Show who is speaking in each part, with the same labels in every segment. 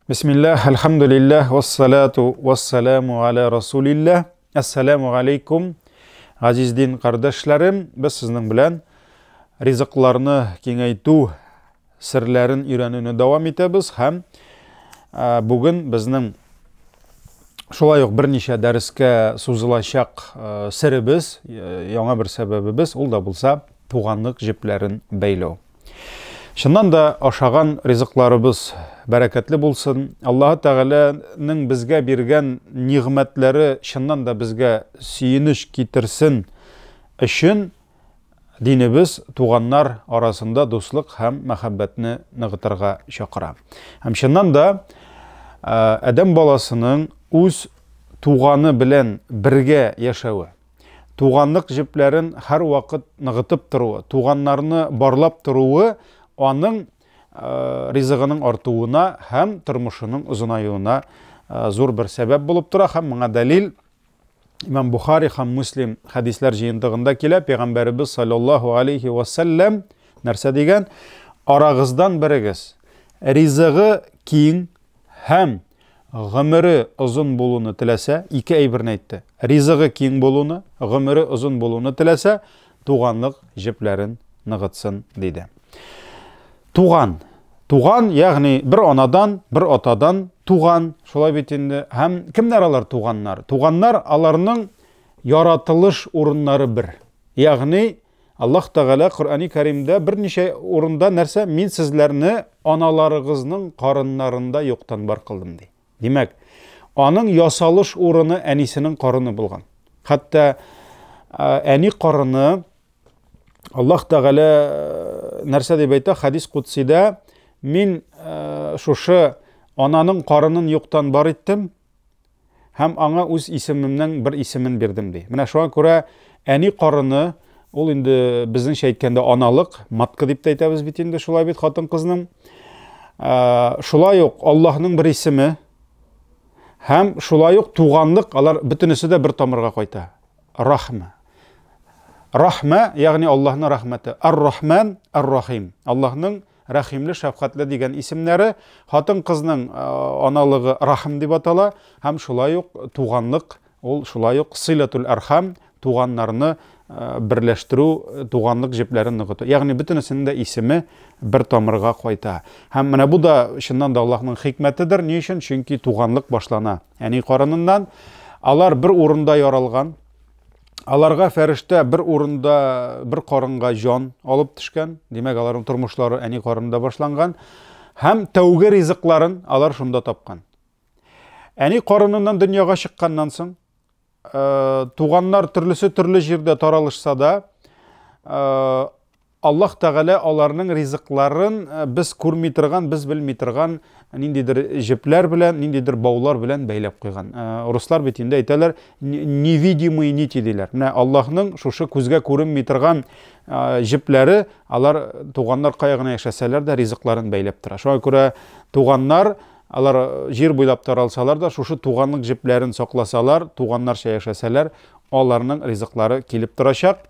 Speaker 1: Bismillah, elhamdülillah, vessalatu vesselamu ala Rasulillah. Assalamu alaikum. Aziz din kardeşlerim, biz sizin bilen rizıklarını kengaytu sirlerin öğrenini devam etemiz. Hem bugün bizning şolay bir neçe derske suzulacak sirimiz, yana bir sebebimiz, ol da bulsa tuğanlık jiplerin beylo. Şundan da aşağıdan rizıklarımız bereketli bulsun. Allah Teala'nın bizge birgen nimetleri şundan da bizge suyuniş getirsin için dinimiz tuğanlar arasında dostluk hem muhabbetini nıgıtırga şakıra. Hem şundan da adam balasının öz tuğanı bilen birge yaşağı, tuğanlık jiplerin her vakit nıgıtıp duruğu, tuğanlarını barlap duruğu onun rizığının artığına hem turmuşunun uzunayığına zor bir sebep bulup dura. Hem buna delil İmam Bukhari hem Müslim hadisler jıyındığında kele Peygamberimiz sallallahu aleyhi ve sellem nerse degen arağızdan birigiz rizığı kiyin hem gımırı uzun bolunu tilese iki aybirini aytdı. Rizığı kiyin bolunu, gımırı uzun bolunu tilese tuğanlık jiplerin nıgıtsın dedi. Tuğan, yani bir anadan, bir atadan tuğan, şolay bitinde hem kimler alar tuğanlar? Tuğanlar alarının yaratılış urunları bir. Yani Allah Teala Kur'an-ı Kerim'de bir neçe urunda nerse min sizlerini analarınızın karınlarında yoktan bar kıldım dey. Demek, onun yasalış urunu enisinin karını bulgan. Hatta eni karını Allah Teala nerse deb ayta hadis kutsida min şuşu ananın karının yoktan bar ettim hem ana öz isimimden bir isimin berdim dey. Mine şoğa göre eni karını ol indi bizning aytkanda analık matkı deb aytamiz bit endi şolay bit xатын qizning şolay yok Allah'ның bir isimi hem şolay yok tuğanlık alar bütünüsü de bir tamirga koyta. Rahme, yani Allah'ın rahmeti. Ar-Rahman, Ar-Rahim. Allah'ın rahimli, şefkatli degen isimleri. Hatın kızının analığı Rahim deb atala. Hem şulay yok tuğanlık, ol şulay yok silatul arham, tuğanlarını birleştiru, tuğanlık jiplerini nıgıtı. Yani bütünüsünün de isimi bir tamirga koyta. Hem mine bu da şundan da Allah'ın hikmetidir. Niçin? Çünkü tuğanlık başlana. Yani karınından alar bir urunda yaralgan. Alarga ferişte bir urunda bir karınga jon alıp düşken. Demek aların turmuşları eni karında başlangan. Hem tevge rizıkların alar şunda tapkan. Eni karınından dünyaga çıkkandan soň tuğanlar türlüsü türlü jerde taralışsa da Allah Teala alarının rizıkların biz kurmitirgan, biz bilmitirgan nindidir jipler bilen, nindidir bağlar bilen beylep koygan. Ruslar bitinde aytalar невидимый нити diler. Allah'ның şuşu күзгә күренмиtirgan jipleri alar tuğanlar kayagına yaşasalar da rizıkların beylep tura. Şoğa göre tuğanlar alar jir boylap taralsalar da şuşu tuğanlık jiplerin saklasalar, tuğanlar şey yaşasalar, alarının rizıkları kelip turacak.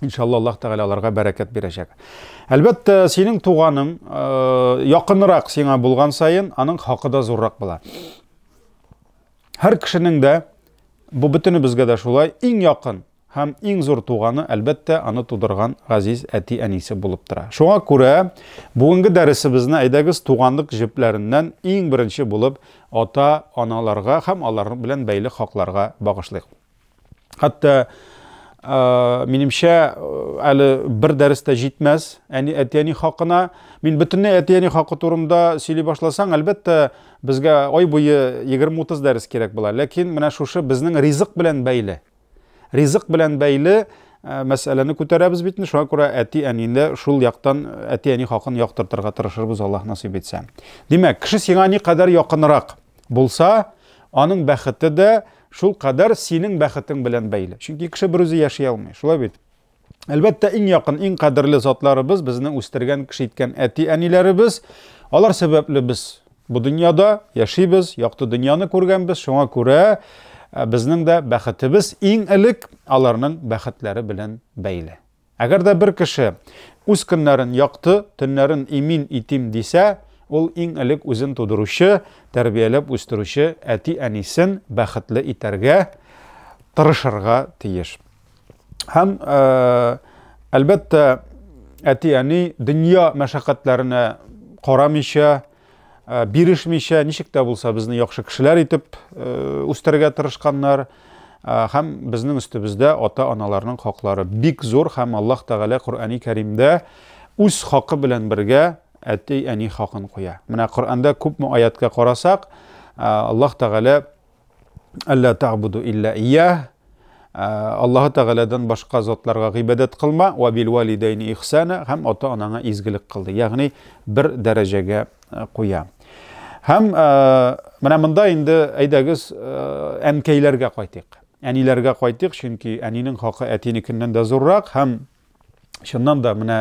Speaker 1: İnşallah Allah Teala alarga bereket verecek. Elbette senin tuğanın yakınırak sana bulgan sayın, anın hakkı da zorrak bula. Her kişinin de, bu bütünü bizge de şolay, en yakın hem en zor tuğanı elbette anı tudurgan aziz eti enisi bulup dura. Şoğa göre bugünkü dersimizni aydagız tuğanlık jiplerinden en birinci bulup ata analarga hem aların bilen beyli haklarga bağışlayık. Hatta menimçe ali bir derste jitmez. Yani etiyeni hakkına min bütünne etiyeni hakkı turumda söyley başlasan elbette bizge ay boyu 20-30 ders gerek bular. Lakin mine şuşu bizning rizık bilen beyli. Rizık bilen beyli meseleni ko'taramiz bitni. Şoğa göre etiyeniyle şul yaktan etiyeni hakkını yaktırtırga tırışırız Allah nasip etse. Demek kişi seni kadar yakınırak bulsa onun baxıtı da şul kadar senin baxıtın bilen beyli. Çünkü kişi bir özü yaşay almay. Şulay bit. Elbette en yakın, en kadirli zatlarımız, bizning o'stirgan kishi etgan eti-anilarimiz, alar sebepli biz bu dünyada yaşaybiz, yoqti dünyani ko'rganbiz. Şoňa ko'ra bizning de baxıtimiz en ilik alarning baxıtlari bilen beyli. Agar da bir kishi o'z kunlarin yoqti, tunlarin emin etim desa, ул иң элек үзен тудыручы, тәрбияләп үстерүче әти-әнисен бәхетле итәргә, тырышырга тиеш. Һәм әлбәттә әти-әни дөнья мәшәкатьләренә карамыйча, бирешмичә, ничек тә булса безне яхшы кешеләр итеп үстерергә тырышканнар. Һәм безнең өстебездә ата-аналарның хаклары бик зур, һәм Аллаһ Тәгалә Коръәни Кәримдә үз хакы белән бергә әти-әни хакын куя. Менә Коръәндә күпме аятка карасак, Аллаһ Тәгалә «Алла таъбуду илля ияһ», Аллаһ Тәгаләдән башка затларга гыйбадәт кылма, «Ва бил валидайни ихсана», һәм ата-анаңа изгелек кылды. Ягъни бер дәрәҗәгә куя. Һәм менә монда инде әйдәгез әнкәйләргә кайтыйк. Әниләргә кайтыйк, чөнки әнинең хакы әтинекеннән дә зуррак, һәм шуннан да менә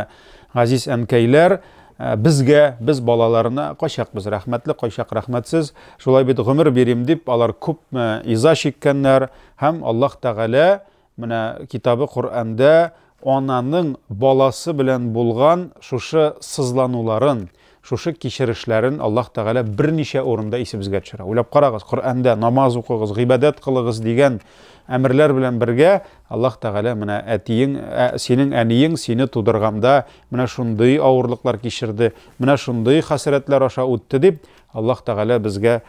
Speaker 1: газиз әнкәйләр безгә, без балаларына кайчак без рәхмәтле, кайчак рәхмәтсез, шулай бит гомер бирим дип, алар күпме иза чиккәннәр, һәм Аллаһ Тәгалә менә китабы Коръәндә ананың баласы белән булган шушы сызлануларын, шушы кичерешләрен Аллаһ Тәгалә берничә урында исебезгә төшерә. Уйлап карагыз, Коръәндә намаз укыгыз, гыйбадәт кылыгыз дигән әмерләр белән бергә Аллаһ Тәгалә менә әтиең, синең әниең сине тудырганда менә шундый авырлыклар кичерде, менә шундый хәсрәтләр аша үтте дип, Аллаһ Тәгалә безгә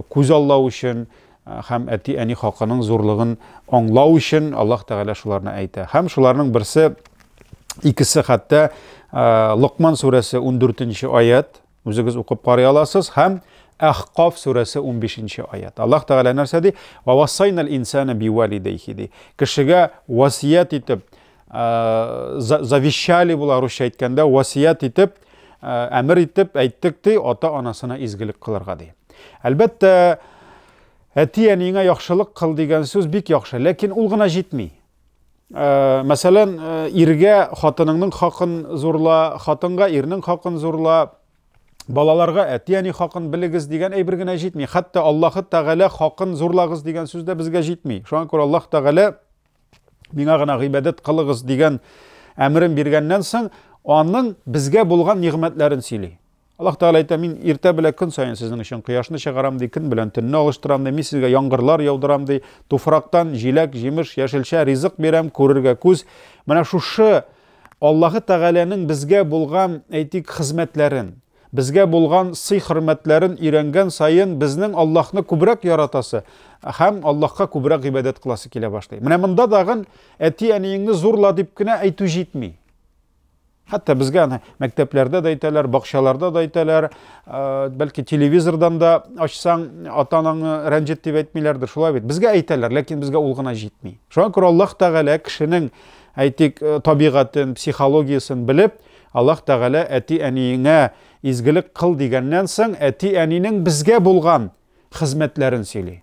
Speaker 1: күз аллау өчен һәм әти-әни хакының зурлыгын аңлау өчен Аллаһ Тәгалә шуларны әйтә. Һәм шуларның берсе, икесе хәтта Луқман сүрәсе 14-нче аят, үзегез укып карый аласыз, һәм Ахқаф сүрәсе 15-нче аят. Аллаһ Тәгалә нәрсә ди? «Ва вассайнал инсана бивалидайхи» ди. Кешегә васият итеп, завещали була русча әйткәндә, васият итеп, әмер итеп әйттек ди, ата-анасына изгелек кылырга ди. Әлбәттә, әти-әниеңә яхшылык кыл дигән сүз бик яхшы, ләкин ул гына җитми. Мәсәлән, иргә хатыныңның хакын зурла, хатынга ирнең хакын зурла, балаларга әти-әни хакын белегез дигән әйбер генә җитми. Хәтта Аллаһ Тәгалә хакын зурлагыз дигән сүз дә безгә җитми. Шуңа күрә Аллаһ Тәгалә миңа гына гыйбадәт кылыгыз дигән әмрен биргәннән соң, аның безгә булган нигъмәтләрен сөйли. Аллаһ Тәгалә әйтә, мин иртә белән көн сайын сезнең өчен кояшны чыгарам ди, көн белән төнне алыштырам ди, мин сезгә яңгырлар яудырам ди, туфрактан җиләк, җимеш, яшелчә, ризык бирәм, күрергә күз. Менә шушы Аллаһ Тәгаләнең безгә булган әйтик хезмәтләрен, безгә булган сый-хөрмәтләрен өйрәнгән сайын безнең Аллаһны күбрәк яратасы һәм Аллаһка күбрәк гыйбадәт кыласы килә башлый. Менә монда дагы әти-әниеңне зурла дип кенә әйтү җитми. Хәтта безгә мәктәпләрдә дә әйтәләр, бакчаларда да әйтәләр, бәлки телевизордан да ачсаң ата-анаңны рәнҗет дип әйтмиләрдер, шулай бит. Безгә әйтәләр, ләкин безгә ул гына җитми. Шуңа күрә Аллаһ Тәгалә кешенең әйтик табигатын, психологиясын белеп, Аллаһ Тәгалә әти-әниеңә изгелек кыл дигәннән соң, әти-әнинең безгә булган хезмәтләрен сөйли.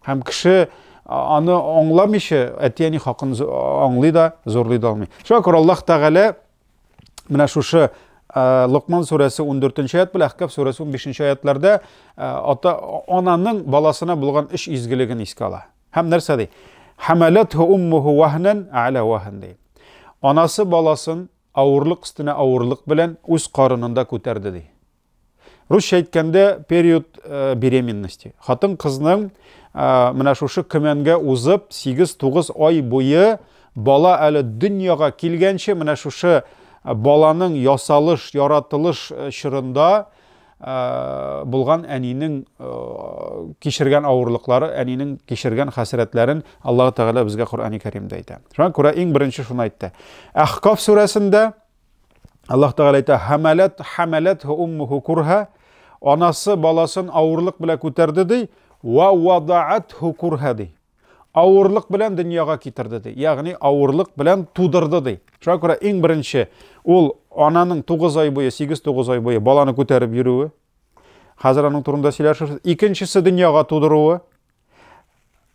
Speaker 1: Һәм кеше аны аңламыйча әти-әни хакын аңлый да, зурлый да алмый. Шуңа күрә Аллаһ Тәгалә менә шушы Луқман сүрәсе 14-нче аят белән Ахқаф сүрәсе 15-нче аятларда ата-ананың баласына булган эш изгелеген искә ала. Һәм нәрсә ди? Хамалатху уммуху вахнан а'ла вахн ди. Анасы баласын авырлык өстенә авырлык белән үз карынында күтәрде ди. Русча әйткәндә период беременности. Хатын кызның менә шушы көмәнгә узып 8-9 ай буе бала әле дөньяга килгәнче менә шушы баланың ясалыш, яратылыш чорында булган әнинең кичергән авырлыклары, әнинең кичергән хәсрәтләрен Аллаһ Тәгалә безгә Коръәни Кәримдә әйтә. Шуңа күрә иң беренче шуны әйтте. Ахқаф сүрәсендә Аллаһ Тәгалә әйтә: "Хамалатху уммуху курха", анасы баласын авырлык белән күтәрде ди, "Ва вадa'атху курха" ди. Авырлык белән дөньяга китерде ди. Ягъни авырлык белән тудырды ди. Шуңа күрә иң беренче ул ананың 9 ай буе, 8-9 ай буе баланы күтәреп йөрүе. Хәзер аның турында сөйләшәбез. Икенчесе дөньяга тудыруы.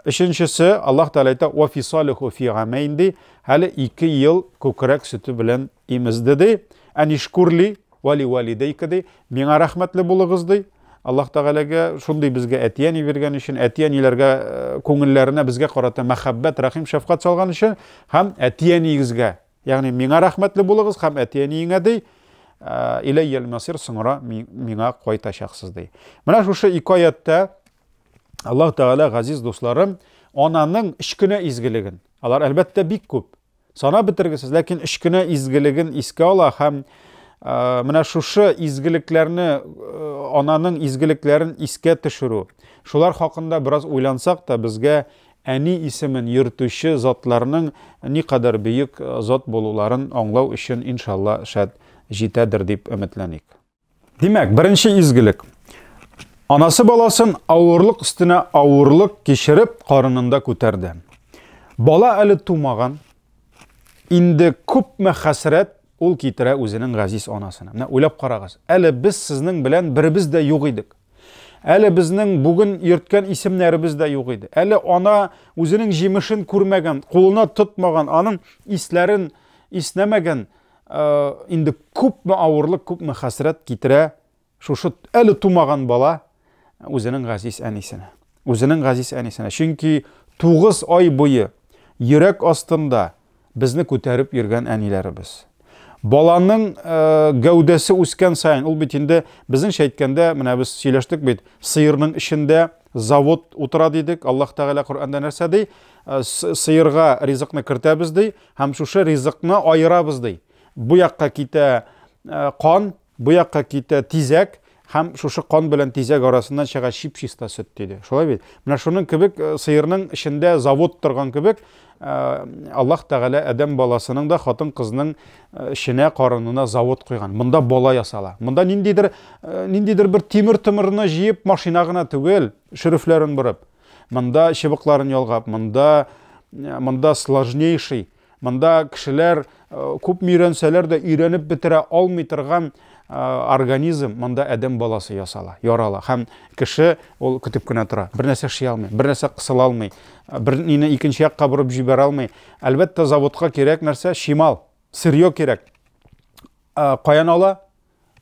Speaker 1: Өченчесе Аллаһ Тәгалә әйтә: "Ва фисалиху фи гамәйн" ди. Әле 2 ел күкрәк сөте белән имезде ди. "Анишкурли ва ли валидайка" ди. Миңа рәхмәтле булыгыз ди. Аллаһ Тәгаләгә шундый безгә әти-әни биргән өчен, әти-әниләргә күңелләренә безгә карата мәхәббәт, рәхим, шәфкать салган өчен һәм әти-әнигезгә, ягъни миңа рәхмәтле булыгыз һәм әти-әниеңә ди. иләйял масир, соңра миңа кайтачаксыз ди. Менә шушы ике аятта Аллаһ Тәгалә, газиз дусларым, ананың ичкенә изгелеген, алар әлбәттә бик күп, сана бетергесез, ләкин ичкенә изгелеген искә ала һәм менә шушы изгелекләрне, ананың изгелекләрен искә төшерү, шулар хакында бераз уйлансак та, безгә әни исемен йөртүче затларның никадәр бөек зат булуларын аңлау өчен иншалла шәт җитәдер дип өметләник. Димәк, беренче изгелек. Анасы баласын авырлык өстенә авырлык кичереп карынында күтәрде. Бала әле тумаган, инде күпме хәсрәт ул китерә үзенең газиз анасына. Менә уйлап карагыз. Әле без сезнең белән беребез дә юк идек. Әле безнең бүген йөрткән исемнәребез дә юк иде. Әле ана үзенең җимешен күрмәгән, кулына тотмаган, аның исләрен иснәмәгән, инде күпме авырлык, күпме хәсрәт китерә шушы әле тумаган бала үзенең газиз әнисенә. Үзенең газиз әнисенә. Чөнки 9 ай буе йөрәк астында безне күтәреп йөргән әниләребез. Баланың гәүдәсе үскән сайын, ул бит инде безнең әйткәндә, менә без сөйләштек бит, сыерның ишендә завод утыра дидек. Аллаһ Тәгалә Коръәндә нәрсә ди? Сыерга ризыкны кертәбез ди, һәм шушы ризыкны айырабыз ди. Бу якка китә кан, бу якка китә тизәк, һәм шушы кан белән тизәк арасыннан чыга чип-чиста сөт диде. Шулай бит. Менә шуның кебек сыерның ишендә завод торган кебек, Аллаһ Тәгалә адәм баласының да хатын кызның эшенә, карынына завод куйган. Монда бала ясала. Монда ниндидер бер тимер тымырны җыеп машина гына түгел, шөрефләрен биреп. Монда чыбыкларын ялгап, монда сложнейший, монда кешеләр күп мирәнсәләр дә өйрәнеп бетерә алмый торган организм, монда адәм баласы ясала, ярала. Һәм кеше ул көтеп кенә тора. Бер нәрсә эшли алмый, бер нәрсә кысыла алмый, бер нине икенче якка бурып җибәрә алмый. Әлбәттә заводка кирәк нәрсә? Шимал, сырьё кирәк. Каян ала?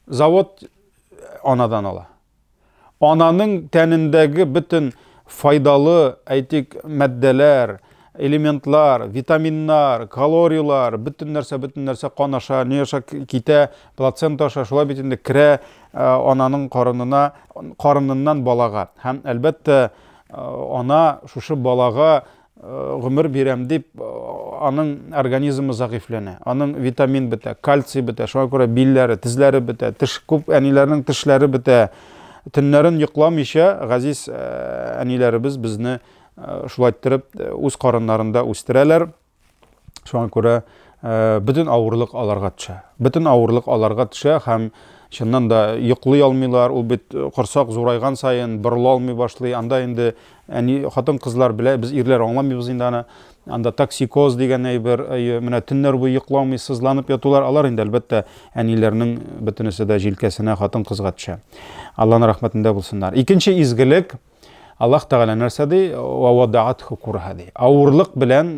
Speaker 1: Завод анадан ала. Ананың тәнендәге бөтен файдалы, әйтик, матдәләр, элементлар, витаминнар, калориялар, бөтен нәрсә кан аша, ни аша китә, плацента аша, шулай бит инде керә ананың карыныннан балага. Һәм әлбәттә ана шушы балага гомер бирәм дип, аның организмы зәгыйфләнә. Аның витамин бетә, кальций бетә, шуңа күрә билләре, тезләре бетә, күп әниләрнең тешләре бетә. Төннәрен йокламыйча газиз әниләребез безне шулай иттереп үз карыннарында үстерәләр. Шуңа күрә бөтен авырлык аларга төшә. Бөтен авырлык аларга төшә һәм чыннан да йоклый алмыйлар. Ул бит корсак зурайган сайын борыла алмый башлый. Анда инде хатын кызлар белә, без ирләр аңламыйбыз инде аны. Анда токсикоз дигән әйбер, менә төннәр буе йокламый, сызланып ятулар. Алар инде әлбәттә әниләрнең бөтенесе дә җилкәсенә хатын кызга төшә. Аллаһның рәхмәтендә булсыннар. Икенче изгелек, Аллаһ Тәгалә нәрсә ди? Ва вадa'атху курха ди. Авырлык белән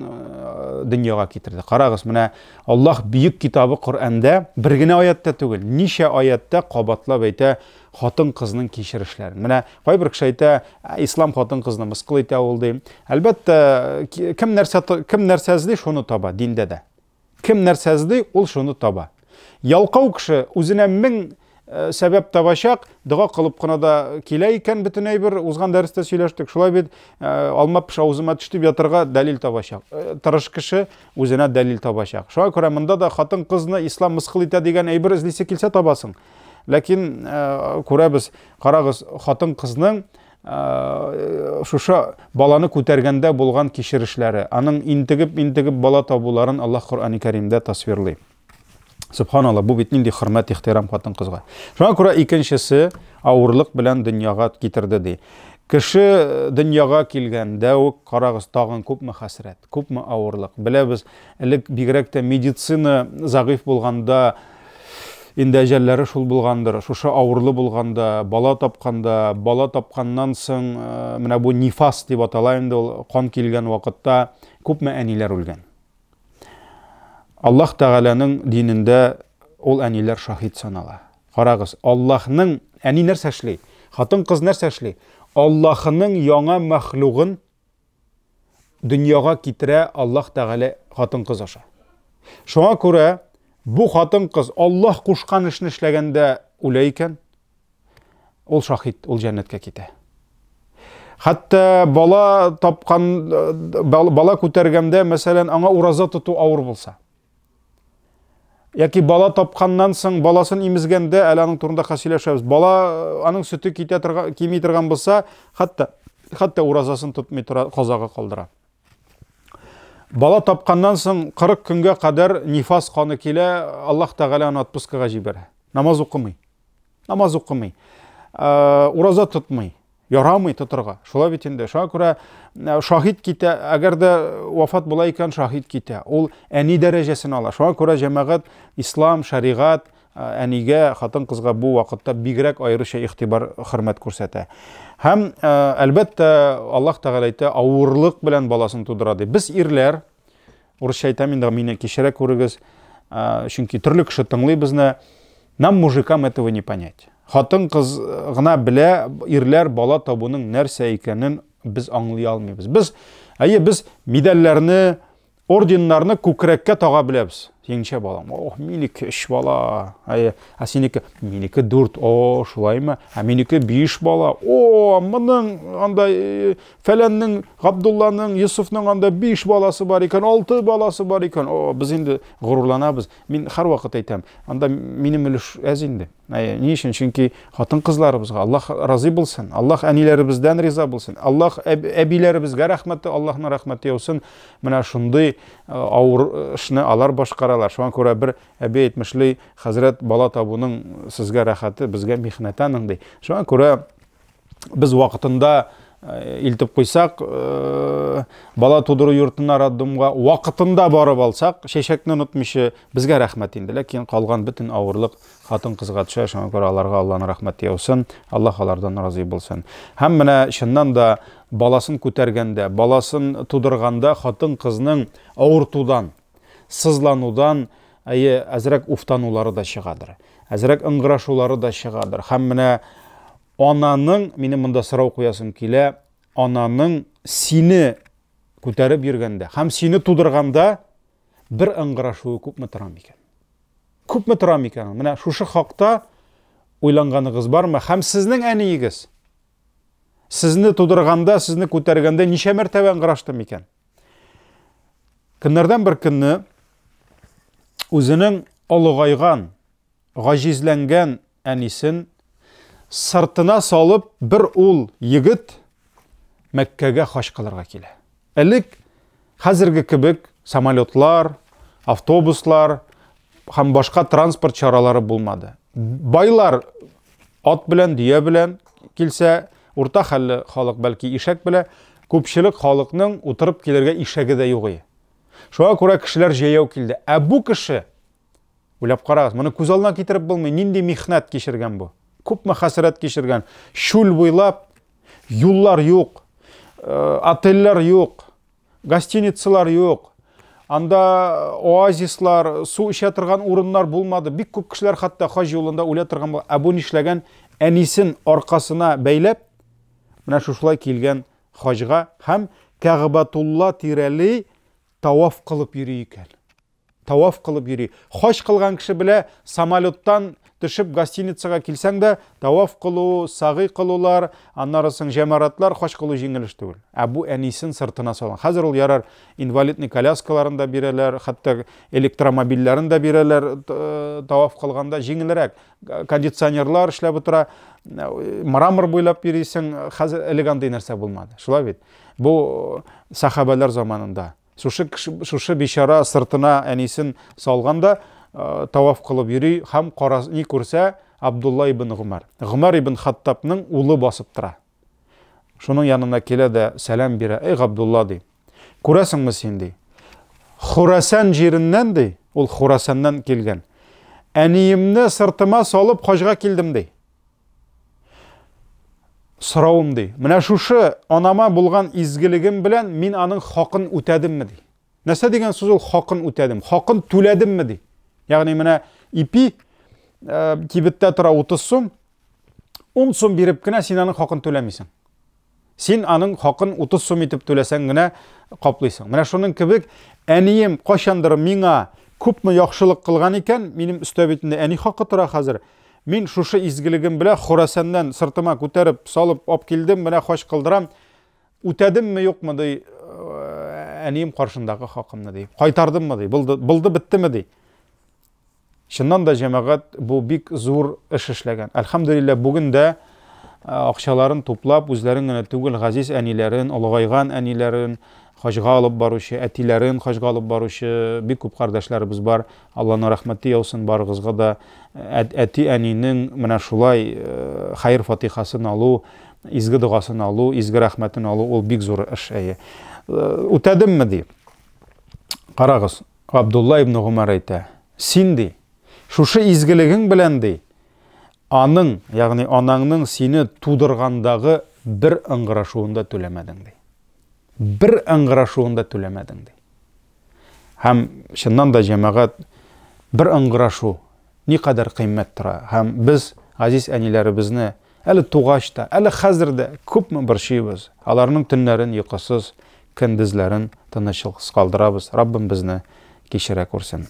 Speaker 1: дөньяга китерде. Карагыз, менә Аллаһ бөек китабы Коръәндә бер генә аятта түгел, ничә аятта кабатлап әйтә хатын кызның кичерешләрен. Менә кайбер кеше әйтә, ислам хатын кызны мыскыл итә ул ди. Әлбәттә, кем нәрсә эзли, шуны таба диндә дә. Кем нәрсә эзли, ул шуны таба. Ялкау кеше үзенә 1000 сәбәп табачак, дуга кылып кына да килә икән, бөтен әйбер узган дәрестә сөйләштек. Шулай бит, алма пыша үземә төште ятырга дәлил табачак. Тырыш кеше үзенә дәлил табачак. Шуңа күрә монда да хатын кызны ислам мыскыл итә дигән әйбер эзлисе килсә табасың. Ләкин күрәбез, карагыз, хатын кызның шушы баланы күтәргәндә булган кичерешләре, аның интегеп бала табуларын Аллаһ Коръәни Кәримдә тасвирлый. Субханалла, бу бит нинди хөрмәт, ихтирам хатын кызга. Шуңа күрә икенчесе авырлык белән дөньяга китерде ди. Кеше дөньяга килгәндә үк, карагыз, тагын күпме хәсрәт, күпме авырлык. Беләбез, элек бигрәк тә медицина зәгыйф булганда, инде әҗәлләре шул булгандыр. Шушы авырлы булганда, бала тапканнан соң, менә бу нифас дип атала инде, ул кан килгән вакытта күпме әниләр үлгән. Аллаһ Тәгаләнең динендә ул әниләр шаһид санала. Карагыз, Аллаһның әни нәрсә эшли? Хатын кыз нәрсә эшли? Аллаһның яңа мәхлугын дөньяга китерә Аллаһ Тәгалә хатын кыз аша. Шуңа күрә бу хатын-кыз Аллаһ кушкан эшне эшләгәндә үлә икән, ул шахид, ул җәннәткә китә. Хәтта бала тапкан, бала күтәргәндә, мәсәлән, аңа ураза тоту авыр булса, яки бала тапканнан соң баласын имезгәндә, әле аның турында сөйләшәбез. Бала аның сөте кими торган булса, хәтта уразасын тотмый тора, казага калдыра. Бала тапканнан соң 40 көнгә кадәр нифас каны килә, Аллаһ Тәгалә аны отпускага җибәрә. Намаз укымый. Ураза тотмый. Ярамый тотырга. Шулай бит инде. Шуңа күрә шахид китә, әгәр дә вафат була икән, шахид китә. Ул әни дәрәҗәсен ала. Шуңа күрә җәмәгать, ислам, шәригать әнигә, хатын-кызга бу вакытта бигрәк аеруча игътибар, хөрмәт күрсәтә. Һәм әлбәттә Аллаһ Тәгалә әйтә, авырлык белән баласын тудыра ди. Без ирләр, урысча әйтәм инде, мине кичерә күрегез, чөнки төрле кеше тыңлый безне, нам мужикам этого не понять. Хатын-кыз гына белә, ирләр бала табуның нәрсә икәнен без аңлый алмыйбыз. Без медальләрне, орденнарны күкрәккә тага беләбез. Еңчә балам, минеке 3 бала, синеке, минеке 4, шулаймы? Минеке 5 бала, моның андай фәләннең, Габдулланың, Юсуфның анда 5 баласы бар икән, 6 баласы бар икән. Без инде горурланабыз. Мин һәр вакыт әйтәм, анда минем өлеш әз инде. Ни өчен? Чөнки хатын-кызларыбызга Аллаһ разый булсын, Аллаһ әниләребездән риза булсын, Аллаһ әбиләребезгә рәхмәте, Аллаһның рәхмәте яусын. Менә шундый авыр эшне алар башкаралар. Шуңа күрә бер әби әйтмешли, хәзрәт, бала табуның сезгә рәхәте, безгә михнәтәнең ди. Шуңа күрә без вакытында илтеп куйсак, бала тудыру йортына, роддомга вакытында барып алсак, чәчәкне онытмыйча, безгә рәхмәт инде. Ләкин калган бөтен авырлык хатын-кызга төшә. Шуңа күрә аларга Аллаһның рәхмәте яусын, Аллаһ алардан разый булсын. Һәм менә чыннан да баласын күтәргәндә, баласын тудырганда хатын-кызның авыртудан, сызланудан әзрәк уфтанулары да чыгадыр. Әзрәк ыңгырашулары да чыгадыр. Һәм менә ананың, минем монда сорау куясым килә, ананың сине күтәреп йөргәндә, һәм сине тудырганда бер ыңгырашуы күпме тора микән? Күпме тора микән? Менә шушы хакта уйланганыгыз бармы? Һәм сезнең әниегез сезне тудырганда, сезне күтәргәндә ничә мәртәбә ыңгырашты микән? Көннәрдән бер көнне үзенең олыгайган, гаҗизләнгән әнисен сыртына салып, бер ул егет Мәккәгә хаҗ кылырга килә. Элек хәзерге кебек самолетлар, автобуслар һәм башка транспорт чаралары булмады. Байлар ат белән, дия белән килсә, урта хәлле халык бәлки ишәк белән, күпчелек халыкның утырып килергә ишәге дә юк иде. Шуңа күрә кешеләр җәяү килде. Бу кеше, уйлап карагыз, моны күз алдына китереп булмый, нинди михнәт кичергән бу? Күпме хәсрәт кичергән. Шул буйлап юллар юк, отельләр юк, гостиницалар юк. Анда оазислар, су эчә торган урыннар булмады. Бик күп кешеләр хәтта хаҗ юлында үлә торган була. Бу нишләгән? Әнисен аркасына бәйләп, менә шулай килгән хаҗга һәм Кәгъбәтулла тирәли таваф кылып йөри икән. Таваф кылып йөри. Хаҗ кылган кеше белә, самолеттан төшеп гостиницага килсәң дә, таваф кылу, сагый кылулар, аннары соң җәмәратлар, хаҗ кылу җиңел эш түгел. Бу әнисен сыртына салган. Хәзер ул ярар инвалидный коляскаларын да бирәләр, хәтта электромобильләрен дә бирәләр, таваф кылганда җиңелрәк. Кондиционерлар эшләп тора, мрамор буйлап йөрисең, хәзер элек андый нәрсә булмады. Шулай бит. Бу сахабалар заманында. Шушы бичара сыртына әнисен салганда, таваф кылып йөри, һәм ни күрсә, Абдулла ибн Гумар. Гумар ибн Хаттабның улы басып тора. Шуның янына килә дә сәлам бирә. Эй Абдулла ди. Күрәсеңме син ди? Хурасан җиреннән ди, ул Хурасаннан килгән. Әниемне сыртыма салып хаҗга килдем ди. Сорауым ди. Менә шушы анама булган изгелегем белән мин аның хакын үтәдемме ди. Нәрсә дигән сүз ул хакын үтәдем? Хакын түләдемме ди. Ягъни менә ипи кибеттә тора 30 сум, 10 сум биреп кенә син аның хакын түләмисең. Син аның хакын 30 сум итеп түләсәң генә каплыйсың. Менә шуның кебек әнием кашандыр миңа күпме яхшылык кылган икән, минем өстә битендә әни хакы тора хәзер. Мин шушы изгелегем белән Хорасаннан сыртыма күтәреп салып алып килдем, менә хаҗ кылдырам. Үтәдемме юкмы ди, әнием каршындагы хакымны ди. Кайтардыммы ди, булды биттеме ди. Шуннан да җәмәгать бу бик зур эш эшләгән. Әлхәмдүлилләh, бүген дә акчаларын туплап, үзләрен генә түгел, газиз әниләрен, олыгайган әниләрен хаҗга алып баручы, әтиләрен хаҗга алып баручы бик күп кардәшләребез бар. Аллаһның рәхмәте яусын барыгызга да. Әти әнинең менә шулай хәйр фатихасын алу, изге дугасын алу, изге рәхмәтен алу, ул бик зур эш. Үтәдемме ди. Карагыз, Абдулла ибн Гумар әйтә. Син ди, шушы изгелегең белән ди, аның, ягъни анаңның сине тудыргандагы бер ыңгырашуында түләмәдең ди. Бер ыңгырашуында түләмәдең ди. Һәм шуннан да җәмәгать бер ыңгырашу никадәр кыйммәт тора. Һәм без газиз әниләребезне әле тугач та, әле хәзер дә күпме борчыйбыз. Аларның төннәрен йокысыз, көндезләрен тынычлыксыз калдырабыз. Раббим безне кичерә күрсен.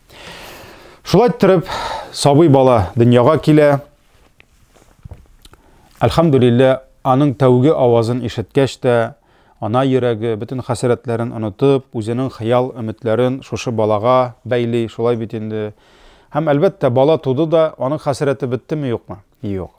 Speaker 1: Шулай итеп, сабый бала дөньяга килә. Әлхәмдүлилләh, аның тәүге авазын ишеткәч тә, ана йөрәге бөтен хәсрәтләрен онытып, үзенең хыял өметләрен шушы балага бәйли, шулай бит инде. Һәм әлбәттә, бала туды да, аның хәсрәте биттеме юкмы? Юк.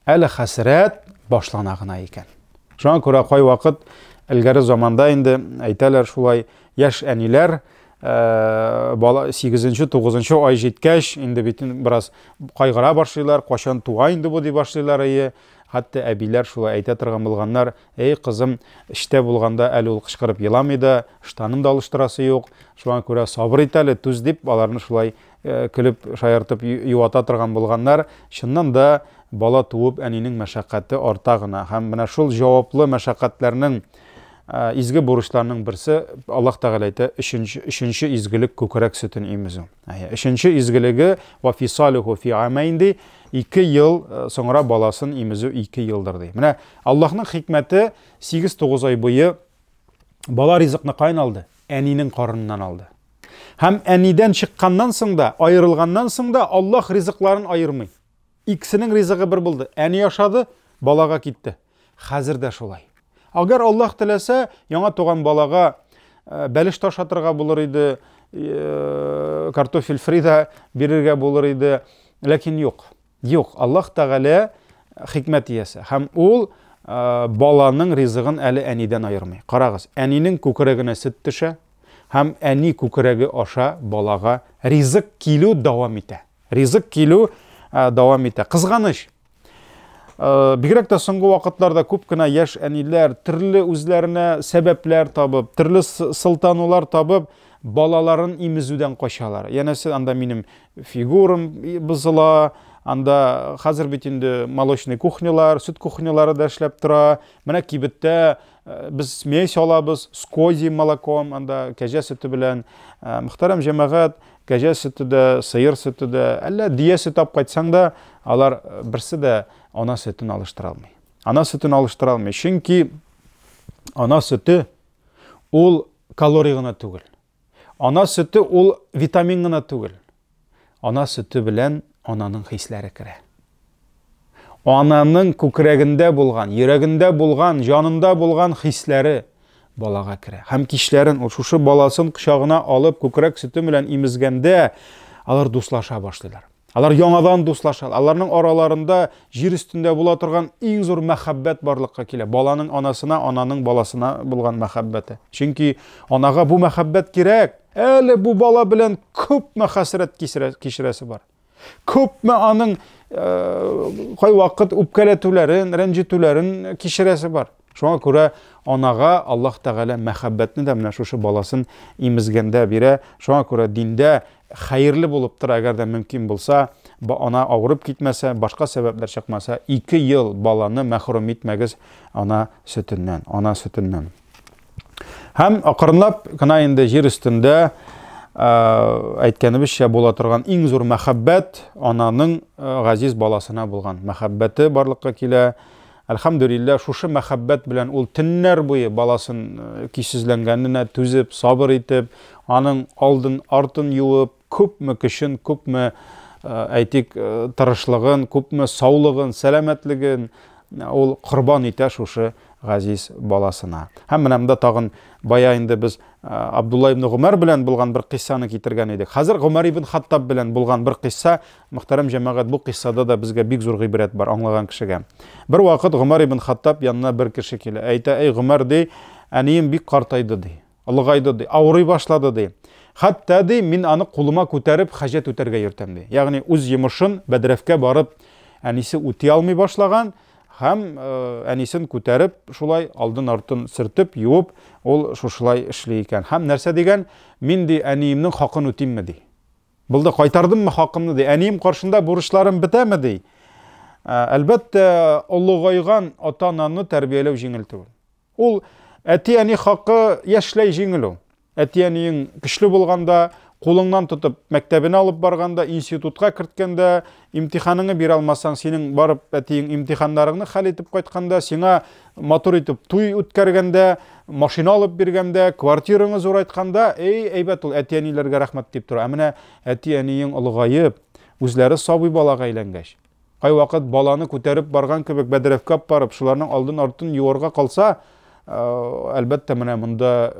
Speaker 1: Әле хәсрәт башлана гына икән. Шуңа күрә кай вакыт элгәре заманда инде әйтәләр шулай, яшь әниләр бала 8-9 ай җиткәч, инде битен бераз кайгыра башлыйлар, качан туа инде бу дип башлыйлар. Хәтта әбиләр шулай әйтә торган булганнар, "Эй кызым, эштә булганда әле ул кычкырып еламый да, штанын да алыштырасы юк. Шуңа күрә сабыр ит әле, түз" дип, аларны шулай көлеп, шаяртып юата торган булганнар. Шуннан да бала туып, әнинең мәшәкате арта гына. Һәм менә шул җаваплы мәшәкатьләрнең, изге бурычларның берсе, Аллаһ Тәгалә әйтә, өченче изгелек күкрәк сөтен имезү. Өченче изгелеге ва фисалуху фи амайн ди, 2 ел соңра баласын имезү 2 елдыр ди. Менә Аллаһның хикмәте 8-9 ай буе бала ризыкны кайдан алды? Әнинең карыныннан алды. Һәм әнидән чыкканнан соң да, айырылганнан соң да Аллаһ ризыкларын айырмый. Икесенең ризыгы бер булды. Әни яшады, балага китте. Хәзер дә шулай. Агар Аллаһ теләсә, яңа туган балага бәлеш ташатырга булыр иде, картофель фри да бирергә булыр иде, ләкин юк. Юк, Аллаһ Тәгалә хикмәт иясе. Һәм ул баланың ризыгын әле әнидән айырмый. Карагыз, әнинең күкрәгенә сөт төшә, һәм әни күкрәге аша балага ризык килү дәвам итә. Ризык килү дәвам итә. Кызганыч. Бигрәк тә соңгы вакытларда күп кенә яшь әниләр төрле үзләренә сәбәпләр табып, төрле сылтанулар табып, балаларын имезүдән качалар. Янәсе, анда минем фигурам бозыла, анда хәзер бит инде молочный кухнялар, сөт кухнялары да эшләп тора. Менә кибеттә без смесь алабыз, с козьим молоком, анда кәҗә сөте белән. Мөхтәрәм җәмәгать, кәҗә сөте дә, сыер сөте дә, әллә дия сөт алып кайтсаң да, алар берсе дә ана сөтен алыштыра алмый. Ана сөтен алыштыра алмый. Чөнки ана сөте ул калория гына түгел. Ана сөте ул витамин гына түгел. Ана сөте белән ананың хисләре керә. Ананың күкрәгендә булган, йөрәгендә булган, җанында булган хисләре балага керә. Һәм кичләрен ул шушы баласын кочагына алып күкрәк сөте белән имезгәндә, алар дуслаша башлыйлар. Алар яңадан дуслашалар. Аларның араларында җир өстендә була торган иң зур мәхәббәт барлыкка килә. Баланың анасына, ананың баласына булган мәхәббәте. Чөнки анага бу мәхәббәт кирәк. Әле бу бала белән күпме хәсрәт кичерәсе бар. Күпме аның кай вакыт үпкәләтүләрен, рәнҗетүләрен кичерәсе бар. Шуңа күрә анага Аллаһ Тәгалә мәхәббәтне дә менә шушы баласын имезгәндә бирә. Шуңа күрә диндә хәерле булып тора, әгәр дә мөмкин булса, ана авырып китмәсә, башка сәбәпләр чыкмаса, 2 ел баланы мәхрүм итмәгез ана сөтеннән. Һәм акырынлап кына инде җир өстендә әйткәнебезчә була торган иң зур мәхәббәт ананың газиз баласына булган мәхәббәте барлыкка килә. Әлхәмдүлилләh, шушы мәхәббәт белән ул төннәр буе баласын кисезләнгәненә түзеп, сабыр итеп, аның алдын артын юып, күпме көчен, күпме әйтик тырышлыгын, күпме саулыгын, сәламәтлеген ул корбан итә шушы газиз баласына. Һәм менә монда тагын бая инде без Абдулла ибн Гумар белән булган бер кыссаны китергән идек. Хәзер Гумар ибн Хаттаб белән булган бер кысса, мөхтәрәм җәмәгать, бу кыссада да безгә бик зур гыйбрәт бар аңлаган кешегә. Бер вакыт Гумар ибн Хаттаб янына бер кеше килә. Әйтә: "Эй Гумар, ди, әнием бик картайды ди, алгайды ди, авырый башлады ди. Хәтта ди, мин аны кулыма күтәреп хаҗәт үтәргә йөртәм ди." Ягъни үз йомышын Бәдрәфкә барып әнисе үти алмый башлаган һәм әнисен күтәреп шулай алдын артын сөртеп, юып, ул шушылай эшли икән. Һәм нәрсә дигән? Мин ди әниемнең хакын үтимме ди. Булды, кайтардыммы хакымны ди. Әнием каршында бурычларым бетәме ди. Әлбәттә, олыгайган ата-ананы тәрбияләү җиңел түгел. Ул әти-әни хакы яшьләй җиңел ул. Әти-әниең көчле булганда, кулыңнан тотып мәктәбенә алып барганда, институтка керткәндә, имтиханыңны бирә алмасаң, синең барып әтиең имтиханнарыңны хәл итеп кайтканда, сиңа матур итеп туй үткәргәндә, машина алып биргәндә, квартираңны зурайтканда, әйбәт ул, әти-әниләргә рәхмәт дип тора. Менә әти-әниең олыгайып, үзләре сабый балага әйләнгәч, кай вакыт баланы күтәреп барган кебек Бәдрәфкә барып, шуларның алдын артын юарга калса, әлбәттә менә монда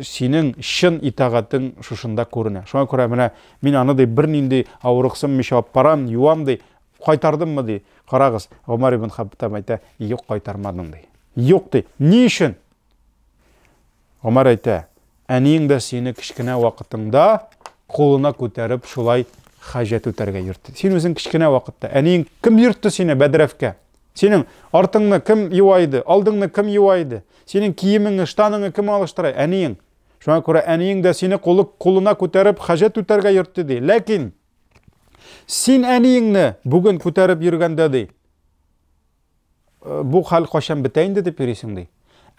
Speaker 1: синең чын итагатың шушында күренә. Шуңа күрә менә мин аны ди бер нинди авырыксын мичә апарам, юам ди, кайтардыммы ди. Карагыз, Гумар ибн Хаттаб әйтә: "Юк, кайтармадым" ди. Юк ди. Ни өчен? Гумар әйтә: "Әниең дә сине кичкенә вакытыңда кулына күтәреп шулай хаҗәт үтәргә йөртте. Син үзең кичкенә вакытта әниең кем йөртте сине Бәдрәфкә? Синең артыңны кем юайды, алдыңны кем юайды? Синең киемеңне, штаныңны кем алыштыра? Әниең. Шуңа күрә әниең дә сине кулына күтәреп хаҗәт үтәргә йөртте ди. Ләкин син әниеңне бүген күтәреп йөргәндә ди, бу хәл качан бетә инде дип йөрисең ди.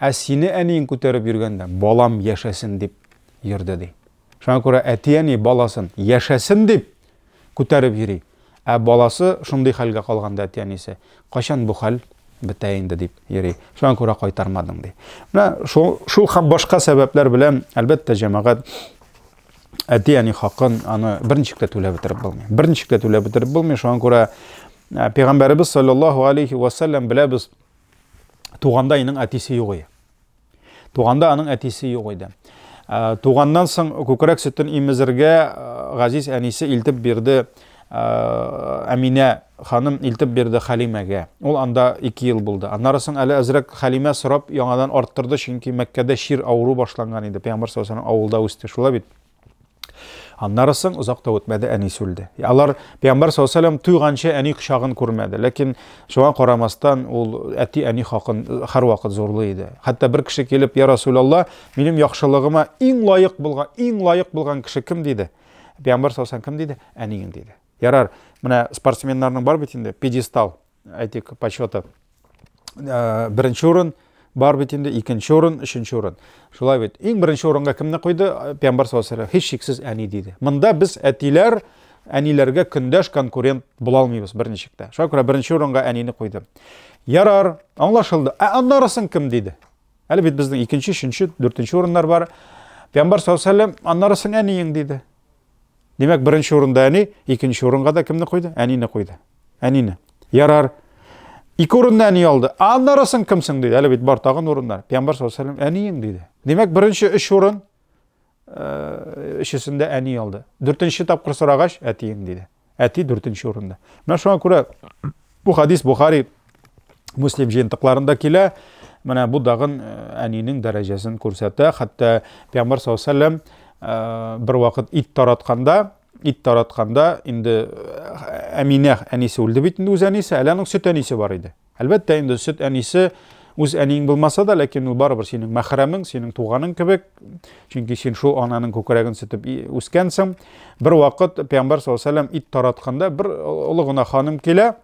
Speaker 1: Ә сине әниең күтәреп йөргәндә балам яшәсен дип йөрде ди. Шуңа күрә әти-әни баласын яшәсен дип күтәреп йөри. Ә баласы шундый хәлгә калганда әти-әнисе, качан бу хәл бетә инде дип йөри. Шуңа күрә кайтармадың ди. Менә шул һәм башка сәбәпләр белән әлбәттә җәмәгать әти-әни хакын аны берничек түләп бетереп булмый. Берничек түләп бетереп булмый. Шуңа күрә Пәйгамбәрбез саллаллаһу алейхи ва саллям беләбез, туганда аның әтисе юк иде. Туганда аның әтисе юк иде. Туганнан соң күкрәк сөтен имезергә газиз әнисе илтеп бирде, Әминә ханым илтеп бирде Халимәгә. Ул анда 2 ел булды. Аннан соң әле әзрәк Халимә сорап яңадан арттырды, чөнки Мәккәдә шир авыру башланган иде. Пәйгамбәр саллаллаһу алейһи ва саллям авылда үсте, шулай бит. Аннан соң озак та үтмәде, әнисе үлде. Алар Пәйгамбәр саллаллаһу алейһи ва саллям туйганчы әни кочагын күрмәде. Ләкин шуңа карамастан ул әти-әни хакын һәр вакыт зурлый иде. Хәтта бер кеше килеп: "Я Расулаллаһ, минем яхшылыгыма иң лаек булган кеше кем?" диде. Пәйгамбәр саллаллаһу алейһи ва саллям кем диде? Әниең диде. Ярар, менә спортсменнарның бар бит инде, пьедестал, әйтик, почеты. Беренче урын бар бит инде, икенче урын, өченче урын. Шулай бит. Иң беренче урынга кемне куйды? Пәйгамбәр саллаллаһу алейһи ва саллям. Һич шиксез әни диде. Монда без әтиләр әниләргә көндәш конкурент була алмыйбыз берничек тә. Шуңа күрә беренче урынга әнине куйды. Ярар, аңлашылды. Аннары соң кем диде? Әле бит безнең икенче, өченче, дүртенче урыннар бар. Пәйгамбәр саллаллаһу алейһи ва саллям аннары соң әниең диде. Демәк, беренче урында әни, икенче урынга да кемне куйды? Әнине куйды. Әнине. Ярар. 2 урында әни алды. Аннары соң кемсең диде. Әле бит бар тагын урыннар. Пәйгамбәр саллаллаһу алейһи ва саллям әниең диде. Демәк, беренче 3 урын өчесендә әни алды. 4нче тапкыр сорагач, әтиең диде. Әти 4нче урында. Менә шуңа күрә бу хадис Бухари, Муслим җыентыкларында килә. Менә бу дагын әнинең дәрәҗәсен күрсәтә. Хәтта Пәйгамбәр саллаллаһу алейһи ва саллям bir вакыт ит таратканда инде Әминә әнисе үлде бит, инде үз әнисе, әле аның сөт әнисе бар иде. Әлбәттә инде сөт әнисе үз әниең булмаса да, ләкин ул барыбер синең мәхрәмең, синең туганың кебек, чөнки син шул ананың күкрәген сөтеп үскәнсең. Bir вакыт Пәйгамбәр саллаллаһу алейһи ва саллям ит таратканда bir олы гына ханым килә,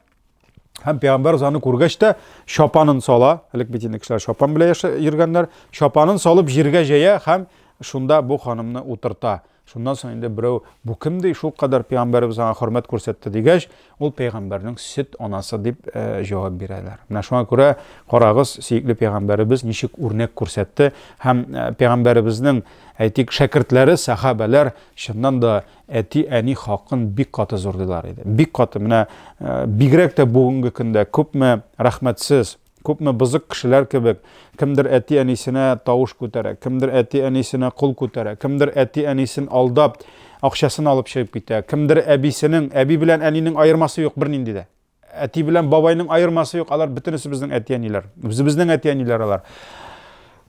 Speaker 1: һәм Пәйгамбәр аны күргәч тә шапанын сала, элек бит инде кешеләр шапан белән йөргәннәр, шапанын салып җиргә җәя һәм шунда бу ханымны утырта. Шуннан соң инде берәү бу кемди шул кадәр пәйгамбәрбез аңа хөрмәт күрсәтте дигәч, ул пәйгамбәрнең сөт анасы дип җавап бирәләр. Менә шуңа күрә карагыз, сөекле пәйгамбәрбез ничек үрнәк күрсәтте һәм пәйгамбәрбезнең әйтик шәкертләре, сахабалар чыннан да әти-әни хакын бик каты зурлыйлар иде. Бик каты. Менә бигрәк тә бүгенге көндә күпме рәхмәтсез, күпме бызык кешеләр кебек, кемдер әти-әнисенә тавыш күтәрә, кемдер әти-әнисенә кул күтәрә, кемдер әти-әнисен алдап, акчасын алып чыгып китә, кемдер әби белән әнинең аермасы юк бернинди дә. Әти белән бабайның аермасы юк, алар бөтенесе безнең әти-әниләр. Безнең әти-әниләр алар.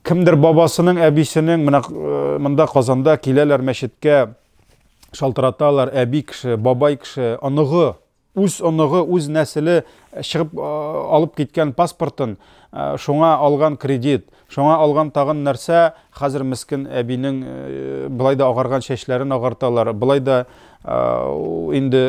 Speaker 1: Кемдер бабасының, әбисенең монда Казанда киләләр мәчеткә, шалтыраталар, әби кеше, бабай кеше, оныгы, үз нәселе чыгып алып киткән паспортын, шуңа алган кредит, шуңа алган тагын нәрсә, хәзер мискин әбинең булай да агарган чәчләрен агарталар, булай да инде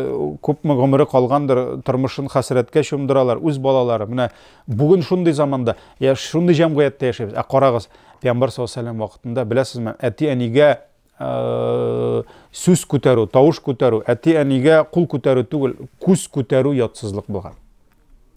Speaker 1: күпме гомере калгандыр, тормышын хәсрәткә чумдыралар, үз балалары. Менә бүген шундый заманда, шундый җәмгыятьтә яшәбез. Карагыз, Пәйгамбәр саллаллаһу алейһи ва саллям вакытында беләсезме, әти-әнигә сүз күтәрү, тавыш күтәрү, әти-әнигә кул күтәрү түгел, күз күтәрү ятсызлык булган.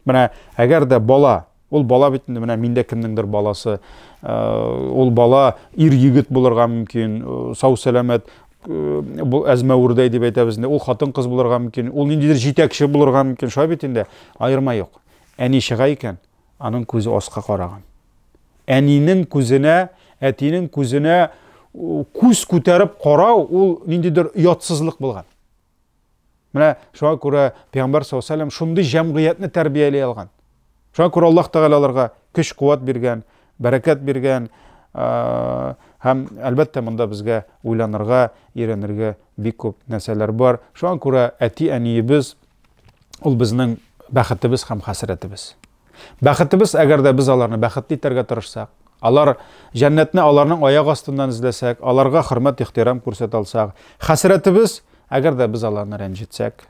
Speaker 1: Менә әгәр дә бала, ул бала бит инде менә миндә кемнеңдер баласы, ул бала ир-егет булырга мөмкин, сау-сәламәт, бу әзмәүрдәй дип әйтәбез инде, ул хатын-кыз булырга мөмкин, ул ниндидер җитәкче булырга мөмкин, шулай бит инде, аерма юк. Әни чыга икән, аның күзе аска караган. Әнинең күзенә, әтинең күзенә күз күтәреп карау, ул ниндидер ятсызлык булган. Менә шуңа күрә Пәйгамбәр саллаллаһу алейһи ва саллям шундый җәмгыятьне тәрбиялый алган. Шуңа күрә Аллаһ Тәгалә аларга көч-куәт биргән, бәрәкәт биргән, һәм әлбәттә монда безгә уйланырга, өйрәнергә бик күп нәрсәләр бар. Шуңа күрә әти-әниебез ул безнең бәхетебез һәм хәсрәтебез. Бәхетебез, әгәр дә без аларны бәхетле итәргә тырышсак, алар җәннәтне аларның аяк астыннан эзләсәк, аларга хөрмәт, ихтирам күрсәтә алсак, хәсрәтебез, әгәр дә без аларны рәнҗетсәк,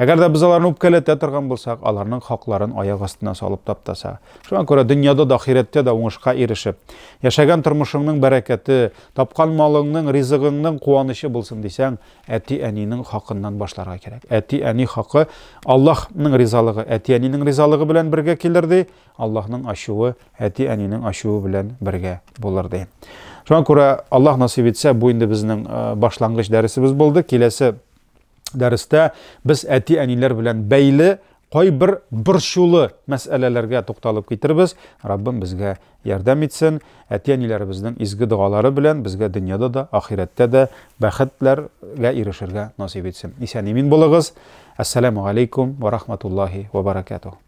Speaker 1: әгәр дә без аларны үпкәләтә торган булсак, аларның хакларын аяк астына салып таптасак. Шуңа күрә дөньяда да, ахирәттә дә уңышка ирешеп, яшәгән тормышыңның бәрәкәте, тапкан малыңның, ризыгыңның куанышы булсын дисәң, әти-әнинең хакыннан башларга кирәк. Әти-әни хакы Аллаһның ризалыгы, әти-әнинең ризалыгы белән бергә килер ди, Аллаһның ачуы әти-әнинең ачуы белән бергә булыр ди. Шуңа күрә Аллаһ насыйп итсә, бу инде безнең башлангыч дәресебез булды. Киләсе дәрестә без әти-әниләр белән бәйле кайбер борчулы мәсьәләләргә тукталып китербез. Раббим безгә ярдәм итсен. Әти-әниләребезнең изге дуалары белән безгә дөньяда да, ахирәттә дә бәхетләргә ирешергә насыйп итсен. Исән-имин булыгыз. Ассаламу алейкум ва рахматуллаһи ва баракатуһ.